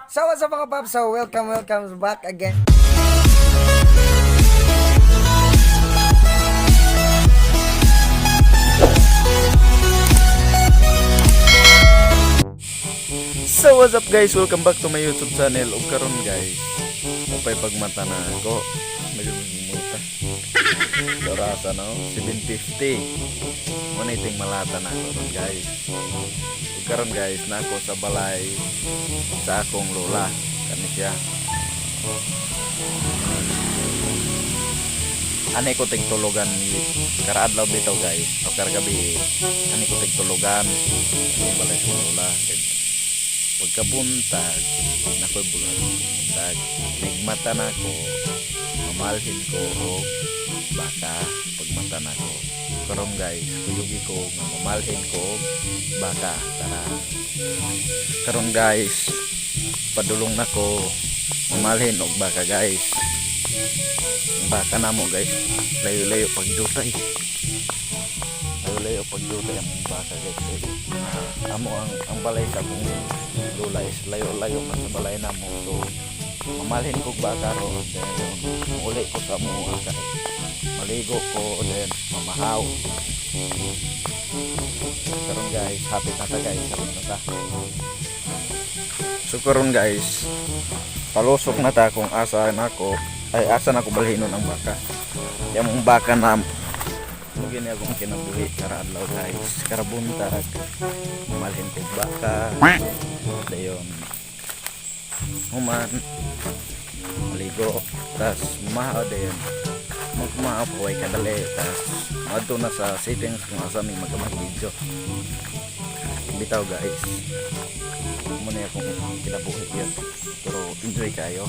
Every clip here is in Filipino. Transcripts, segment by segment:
So what's up mga paps? So welcome back again. So what's up guys, welcome back to my YouTube channel. Ug karon guys, upay pagmata na ako. Nagmuta. Dorasa no, 750. Muna iting malata na ako ron guys. Ug karon guys, nako sa balay sa akong lola. Kani siya. Ani ko tigtulugan karaadlaw bitaw guys. O karagabi ani ko tigtulugan sa balay sa lola. Pagkabuntag nakoy buntag nigmata nako mamalhin ko og baka pagmata nako karon guys kuyugi ko nga mamalhin ko og baka tara karon guys padulong nako mamalhin og baka guys ang baka namo guys layo-layo pagjutay layo pagduta ang baka guys amo ang balay sa kung lula is layo-layo man sa balay na mo so mamalhin ko baka ro then uli ko sa mo maligo ko then mamahaw karon guys happy na ta guys so karon guys palusok na ta kung asa nako ay asa nako balhinon ang baka yung baka na mugin akong kinabuhi karadlaw guys karabuntag malhin ko baka dayon human maligo tas mahaw dayon magmaaw po ay kadali tas madto na sa settings kung asa may magkamag-video bitaw guys muna akong kinabuhi yun pero enjoy kayo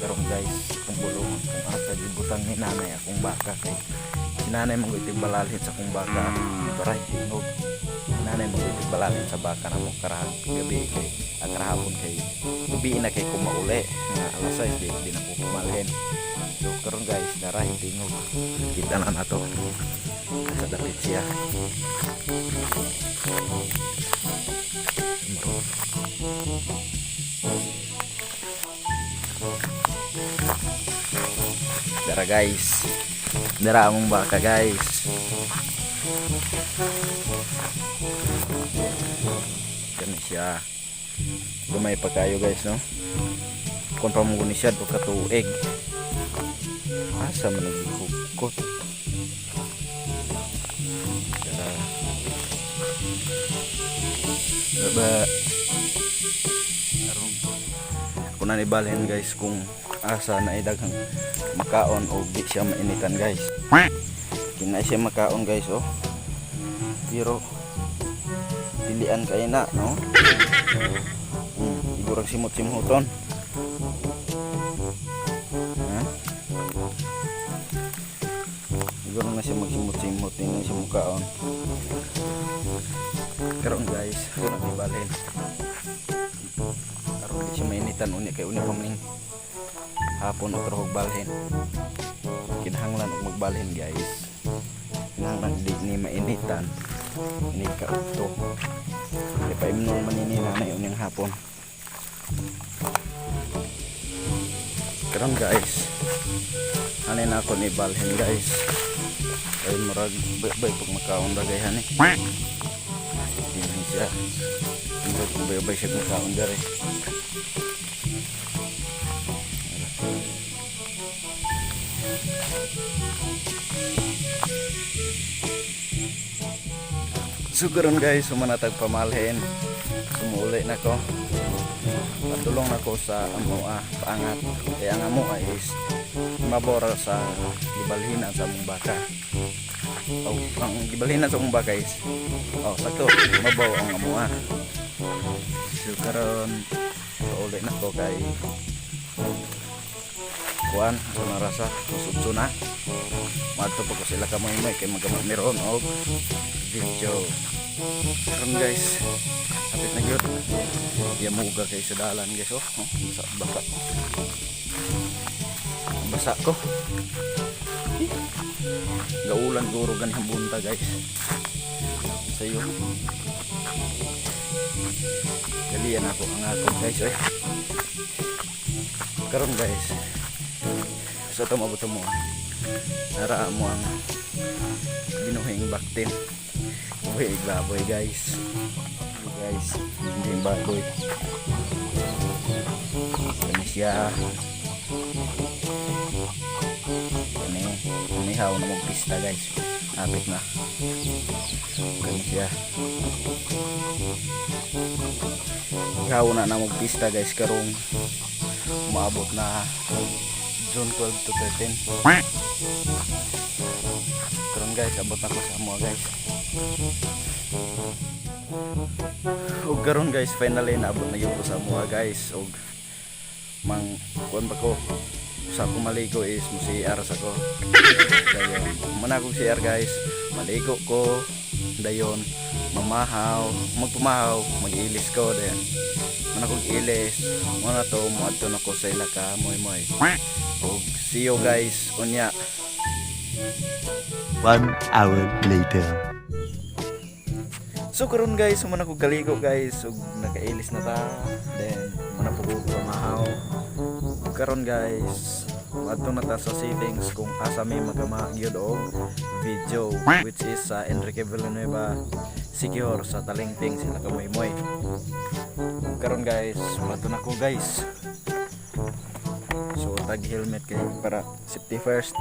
pero guys kung bulong kung asa gibutang ni nanay akong baka kay si nanay mag-itig balalhin sa akong baka para hinog nanay mag-itig balalhin sa baka na mo karahang gabi kay karahapon kay gabi na kay kumauli nga alas 6 di na ko kumalhin so karon guys dara hinog kita na nato sa dapit siya dara guys dara among baka guys kani siya lumay pa kayo guys no kung pa mo ni siya do katuig asa man nagikukot dara ba aron kuna ni balhin guys kung asa na idaghang makaon o di siya mainitan guys kina siya makaon guys oh pero pilian kay na no siguro simot-simuton siguro na siya magsimot-simot din siya makaon karon guys kung nabibalhin karon di siya mainitan uni kay uni paming hapon o karog balhin kinahanglan og magbalhin guys kinahanglan di ni mainitan ni kaugto di pa imnon manini nanay uning hapon karon guys ani na ako ni balhin guys ay murag bay pag makaon bagay hani hindi siya bay siya makaon dere so karon guys sumanatag pamalhin sumuli na ko patulong na ko sa amoa paangat kaya ang amoa is mabora sa gibalhinan sa mong baka ang gibalhinan sa mong baka is sakto mabaw ang amoa so karon uli na ko kay kuan sa narasa susutso na madto pa ko sila kamay kay magamit meron og video karon guys apit na gyud yamuga kay sa dalan guys sa basa ko gaulan guro ganihang bunta guys sayo Galian ako ang akong guys eh. Karon guys. So tumabot mo. Nara mo ang binuhing baktin. Buhig baboy guys. Guys, hindi baboy. Ini siya. Ini haw na magpista guys. Apit na. Ini siya. Haw na magpista guys karong maabot na June 12 to 13. Karon guys, abot na ko sa amo guys. Og karon guys, finally naabot na gyud ko sa amo guys. Og mang kuan pa ko sa ako maligo is musiar sa ko. Dayon, muna ko CR guys. Maligo ko. Dayon, mamahaw, magpumahaw, mag-ilis ko dayon. Muna ko ilis, muna to muadto na ko sa ilaka moy. Og see you guys unya. 1 hour later. So karon guys, muna ko kaligo guys, ug nakailis na ta. Then muna po ko mahaw. Karon guys, adto na ta sa settings kung asa may magamagyod og video, which is sa Enrique Villanueva Secure sa Talingting sila kamoy-moy. Karon guys, adto na ko guys. So tag helmet kay para safety first.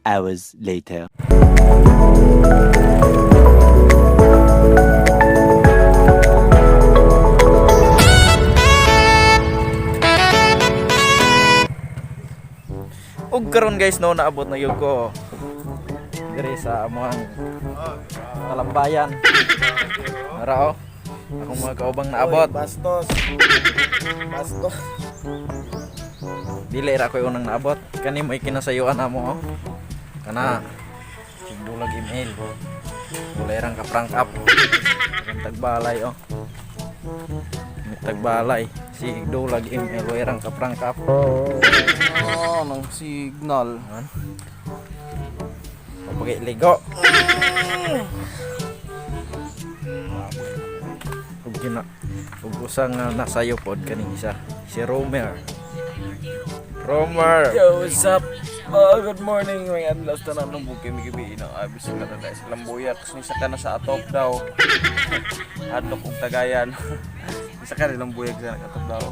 Hours later. Og karon guys, no, naabot na yun ko diri sa amuang talambayan. Ara oh, akong mga kaubang naabot. Bastos. Dili ra ko unang naabot. Kani mo ikinasayuan amo oh. Kana sigdulag email. Wala rang ka prank up. Ang tagbalay oh. Tagbalay sigdulag email wala rang ka prank up. Nang signal. Pagay ligo. Ug gina ug usang nasayo pod kaning isa si Romer. Yo, what's up? Good morning. May adlaw ta na nung bukay migibi ng abis ka na sa Lambuyak. Isa ka na sa atop daw. Adlok kong tagayan. Isa ka rin Lambuyak sa atop daw.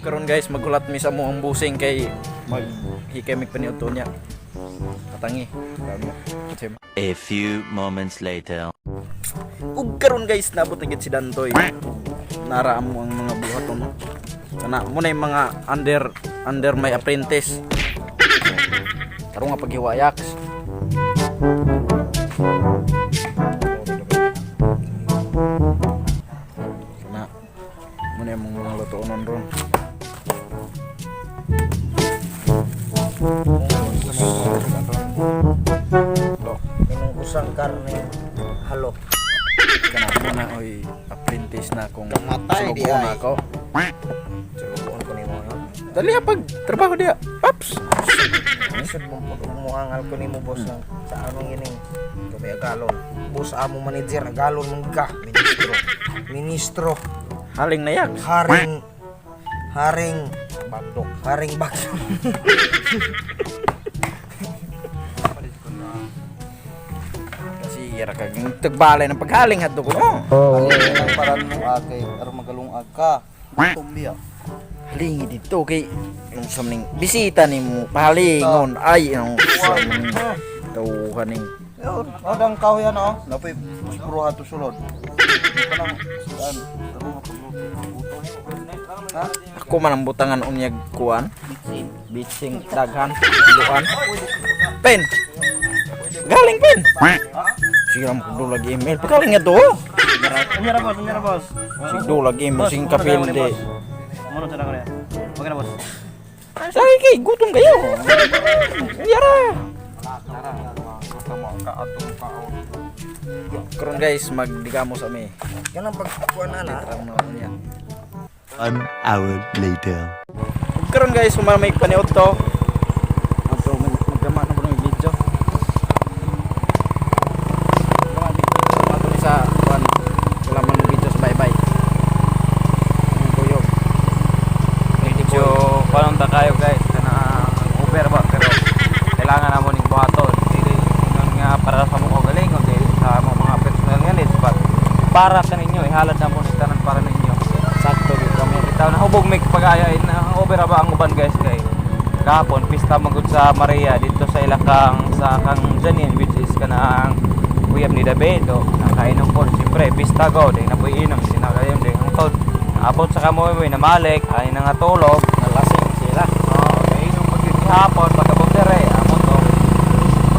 Karon guys, magkulat mi sa mo ang busing kay maghikay mig paniudto niya. Katangi. A few moments later. Ug karon guys, nabot na gid si Dantoy. Nara mo ang mga buhaton no. Kana mo na yung mga under my apprentice. Karon nga paghiwayaks. Kana mo na yung mga lutuonon ron. Inong usang karne halo. Kana mo na oy apprentice na kung Kamatay, di sulubuan ay. ako. Sulubuan ko nimo no. Dali pag trabaho dia. Paps. Isod mo po muangal ko nimo boss na sa anong ining kami agalon. Boss amo manager agalon mong ka ministro. Haling nayak. Haring bagdok. Haring bagdok. Kasi ira kag tagbalay ng paghaling hadto ko. Ano lang paran mo agay aron magalungag ka. Tumbiya. Halingi dito kay yung samning bisita nimo pahalingon ay ang samning tawhan ning Yun, adang kahoy ano, napoy puspuro hato sulod. Kanang saan, taro makabluto. Ha? ako man ang butangan unyag kuan bitsing daghan luan pen galing pen sige lang do lagi email pagaling nga to Umira boss. sigdo lagi email sing kapilde Mano sa na. Okay na boss. say kay gutom kayo yara karon guys magdigamos ami Kanang pagkuan ana. tarang na unya 1 hour later. karon guys sumamay paniot to ato magdama na po ng video ato ni sa kuan kalaman ng video sa bye bye kuyog Medyo paano ta kayo guys na ang Uber ba pero kailangan namo ning buhaton dili ingon nga para sa mga galing kundi sa mga personal nga needs but para kaninyo ihalad namo ni tanan para ninyo sakto gyud kami bitaw na hubog mig pagayain ang Uber ba ang uban guys kay kahapon pista magud sa Maria dito sa ilakang sa kang Janine which is kanang uyab ni Dabedo nakainom po siyempre pista go day na poy inom sinagayon day ang tod abot sa kamoy na malik ay nga tulog nalasing sila kainom pag hapon pagkabot dire amon to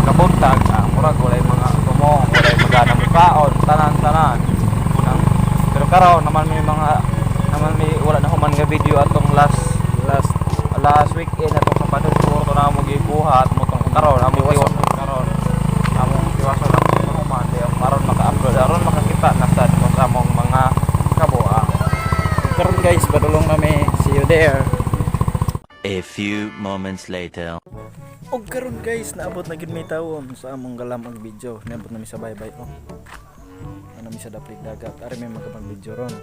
pagkabuntag murag walay mga tumong walay magana mukaon tanan pero karon naman may mga wala na human nga video atong last weekend atong Sabado siguro to na mo gibuhat mo tong karon amo iwas karon amo iwason lang mo human di maron maka-upload aron makakita na sad mo sa among mga kabuang. karon guys padulong nami see you there A few moments later. og karon guys naabot na gid may tawon sa among galamang video naabot na mi sa bye bye oh ano mi sa daplig dagat ari may magabang video ron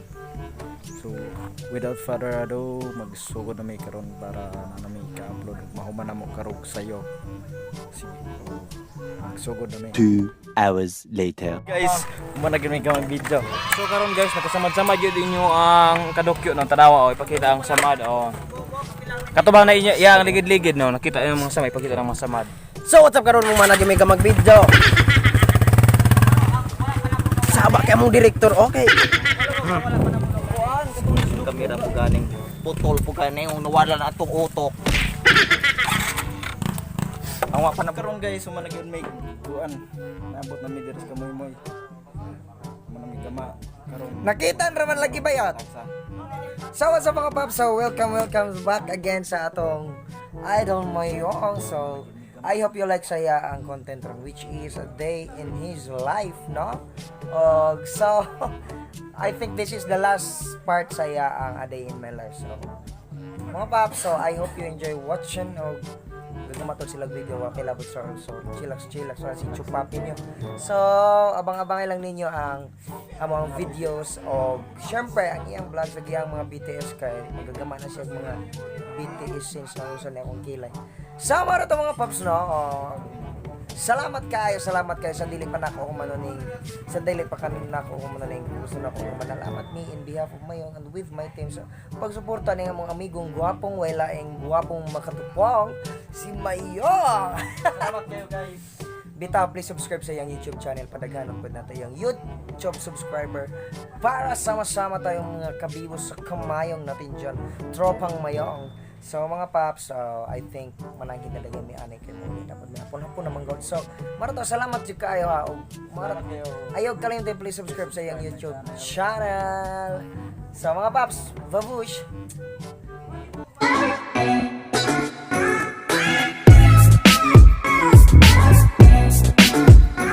so without further ado magsugod na may karon para na may ka-upload ug mahuman na mo karog sayo sige oh, magsugod na may 2 hours later. guys human na gid may kamang video So karon guys nakasamad-samad yun inyo ang kadokyo ng tanawa o ipakita ang samad o katubang na inyo yang ligid-ligid no nakita yung mga samad ipakita ang mga samad. So what's up karon mo man nagimi ka mag-video. Saba kay mong direktor, okay. kamera po ganing putol po ganing nawala na atong utok ang wa pa na karon guys human na gyud may kuan naabot na mi diri sa kamoy-moy human na mi gama karon Nakita raman lagi ba yun? So what's up mga paps? So welcome back again sa atong Idol Moyong. So I hope you like saya ang content ron which is a day in his life, no? So I think this is the last part saya ang a day in my life. So mga paps, so I hope you enjoy watching o gumamatod sila video kilabot so chillax so si Chupapi nyo. So abang-abangay lang ninyo ang mga videos o syempre ang iyang vlog sa iyang mga BTS kay magagama na siya mga BTS since na usan akong kilay. So mara to mga paps no. Salamat kayo sa dili pa nako humanoning sa dili pa kanin nako humanoning gusto nako manalamat me in behalf of my own and with my team sa pagsuporta ning among amigong guwapong walaing guwapong makatupong si Mayong. Salamat kayo guys. Bitaw please subscribe sa iyang YouTube channel padaghanon pud nato yung YouTube subscriber para sama-sama tayong mga kabibos sa kamayong natin dyan tropang Mayong. So mga paps, I think manangin na lagyan ni anay kay mo dapat may hapon naman god. So marato salamat jud kaayo ha. Ayaw kalimutan please subscribe sa iyang YouTube channel. So mga paps, babush.